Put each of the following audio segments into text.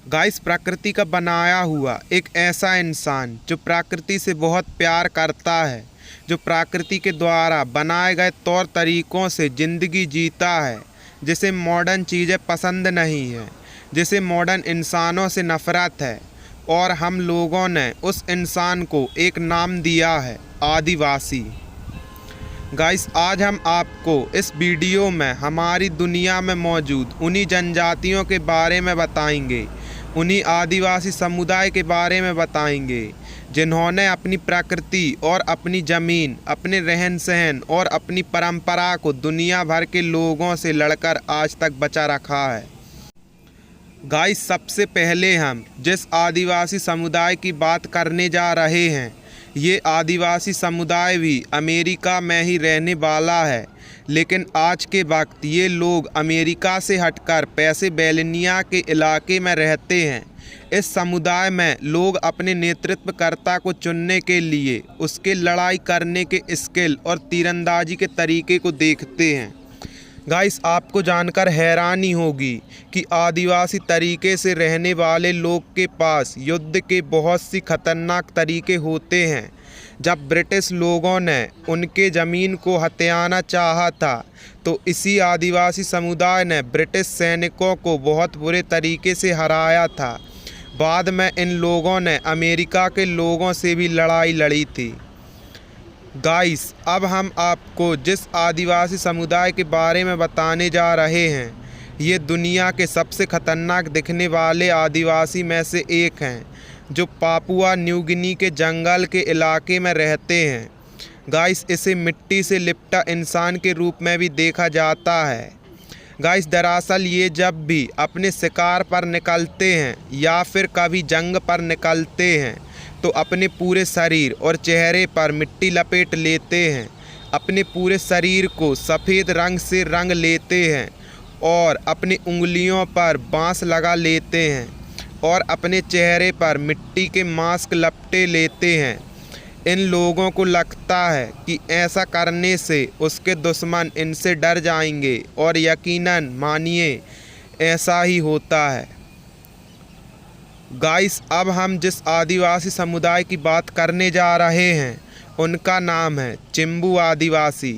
Guys, प्रकृति का बनाया हुआ एक ऐसा इंसान जो प्रकृति से बहुत प्यार करता है, जो प्रकृति के द्वारा बनाए गए तौर तरीक़ों से ज़िंदगी जीता है, जिसे मॉडर्न चीज़ें पसंद नहीं है, जिसे मॉडर्न इंसानों से नफ़रत है। और हम लोगों ने उस इंसान को एक नाम दिया है, आदिवासी। गाइस, आज हम आपको इस वीडियो में हमारी दुनिया में मौजूद उन्हीं जनजातियों के बारे में बताएंगे, उन्हीं आदिवासी समुदाय के बारे में बताएंगे जिन्होंने अपनी प्रकृति और अपनी ज़मीन, अपने रहन सहन और अपनी परंपरा को दुनिया भर के लोगों से लड़कर आज तक बचा रखा है। गाइस, सबसे पहले हम जिस आदिवासी समुदाय की बात करने जा रहे हैं, ये आदिवासी समुदाय भी अमेरिका में ही रहने वाला है, लेकिन आज के वक्त ये लोग अमेरिका से हटकर पेंसिल्वेनिया के इलाके में रहते हैं। इस समुदाय में लोग अपने नेतृत्वकर्ता को चुनने के लिए उसके लड़ाई करने के स्किल और तीरंदाजी के तरीके को देखते हैं। गाइस, आपको जानकर हैरानी होगी कि आदिवासी तरीके से रहने वाले लोग के पास युद्ध के बहुत सी खतरनाक तरीके होते हैं। जब ब्रिटिश लोगों ने उनके ज़मीन को हथियाना चाहा था, तो इसी आदिवासी समुदाय ने ब्रिटिश सैनिकों को बहुत बुरे तरीके से हराया था। बाद में इन लोगों ने अमेरिका के लोगों से भी लड़ाई लड़ी थी। गाइस, अब हम आपको जिस आदिवासी समुदाय के बारे में बताने जा रहे हैं, ये दुनिया के सबसे खतरनाक दिखने वाले आदिवासी में से एक हैं, जो पापुआ न्यू गिनी के जंगल के इलाके में रहते हैं। गाइस, इसे मिट्टी से लिपटा इंसान के रूप में भी देखा जाता है। गाइस, दरअसल ये जब भी अपने शिकार पर निकलते हैं या फिर कभी जंग पर निकलते हैं, तो अपने पूरे शरीर और चेहरे पर मिट्टी लपेट लेते हैं, अपने पूरे शरीर को सफ़ेद रंग से रंग लेते हैं और अपनी उंगलियों पर बांस लगा लेते हैं और अपने चेहरे पर मिट्टी के मास्क लपटे लेते हैं। इन लोगों को लगता है कि ऐसा करने से उसके दुश्मन इनसे डर जाएंगे, और यकीनन मानिए ऐसा ही होता है। गाइस, अब हम जिस आदिवासी समुदाय की बात करने जा रहे हैं, उनका नाम है चिम्बू आदिवासी।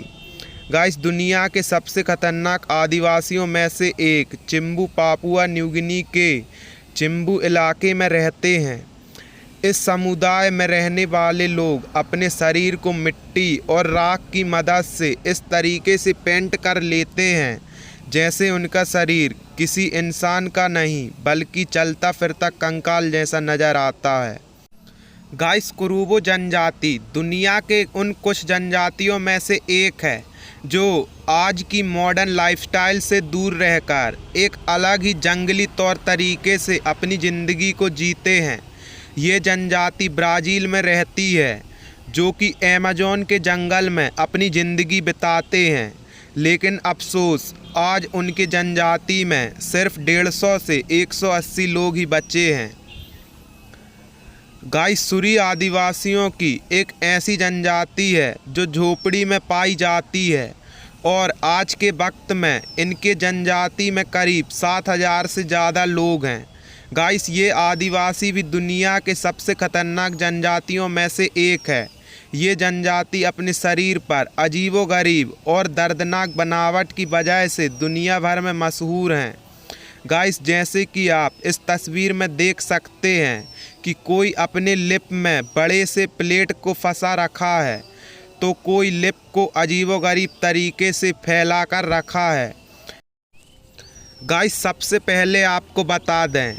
गाइस, दुनिया के सबसे खतरनाक आदिवासियों में से एक चिम्बू पापुआ न्यू गिनी के चिम्बू इलाके में रहते हैं। इस समुदाय में रहने वाले लोग अपने शरीर को मिट्टी और राख की मदद से इस तरीके से पेंट कर लेते हैं जैसे उनका शरीर किसी इंसान का नहीं बल्कि चलता फिरता कंकाल जैसा नज़र आता है। गाइस, कुरुबो जनजाति दुनिया के उन कुछ जनजातियों में से एक है जो आज की मॉडर्न लाइफस्टाइल से दूर रहकर एक अलग ही जंगली तौर तरीके से अपनी ज़िंदगी को जीते हैं। ये जनजाति ब्राज़ील में रहती है, जो कि अमेज़न के जंगल में अपनी ज़िंदगी बिताते हैं, लेकिन अफसोस आज उनके जनजाति में सिर्फ 150 से 180 लोग ही बचे हैं। गाइस, सूरी आदिवासियों की एक ऐसी जनजाति है जो झोपड़ी में पाई जाती है, और आज के वक्त में इनके जनजाति में करीब 7000 से ज़्यादा लोग हैं। गाइस, ये आदिवासी भी दुनिया के सबसे खतरनाक जनजातियों में से एक है। ये जनजाति अपने शरीर पर अजीबोगरीब और दर्दनाक बनावट की वजह से दुनिया भर में मशहूर हैं। गाइस, जैसे कि आप इस तस्वीर में देख सकते हैं कि कोई अपने लिप में बड़े से प्लेट को फंसा रखा है, तो कोई लिप को अजीबोगरीब तरीके से फैला कर रखा है। गाइस, सबसे पहले आपको बता दें,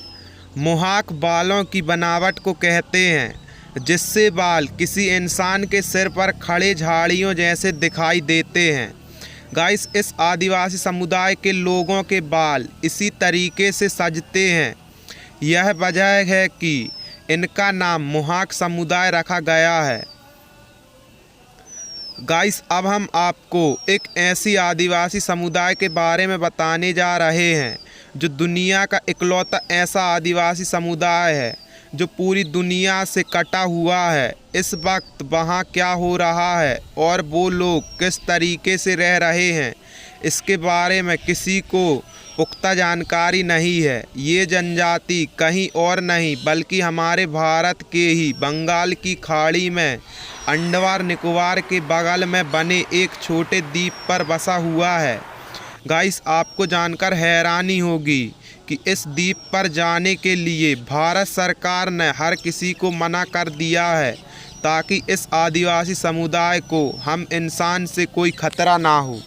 मोहाक बालों की बनावट को कहते हैं, जिससे बाल किसी इंसान के सिर पर खड़े झाड़ियों जैसे दिखाई देते हैं। गाइस, इस आदिवासी समुदाय के लोगों के बाल इसी तरीके से सजते हैं। यह वजह है कि इनका नाम मोहाक समुदाय रखा गया है। गाइस, अब हम आपको एक ऐसी आदिवासी समुदाय के बारे में बताने जा रहे हैं जो दुनिया का इकलौता ऐसा आदिवासी समुदाय है जो पूरी दुनिया से कटा हुआ है। इस वक्त वहाँ क्या हो रहा है और वो लोग किस तरीके से रह रहे हैं, इसके बारे में किसी को पुख्ता जानकारी नहीं है। ये जनजाति कहीं और नहीं बल्कि हमारे भारत के ही बंगाल की खाड़ी में अंडमान निकोबार के बगल में बने एक छोटे द्वीप पर बसा हुआ है। गाइस, आपको जानकर हैरानी होगी कि इस द्वीप पर जाने के लिए भारत सरकार ने हर किसी को मना कर दिया है ताकि इस आदिवासी समुदाय को हम इंसान से कोई खतरा ना हो।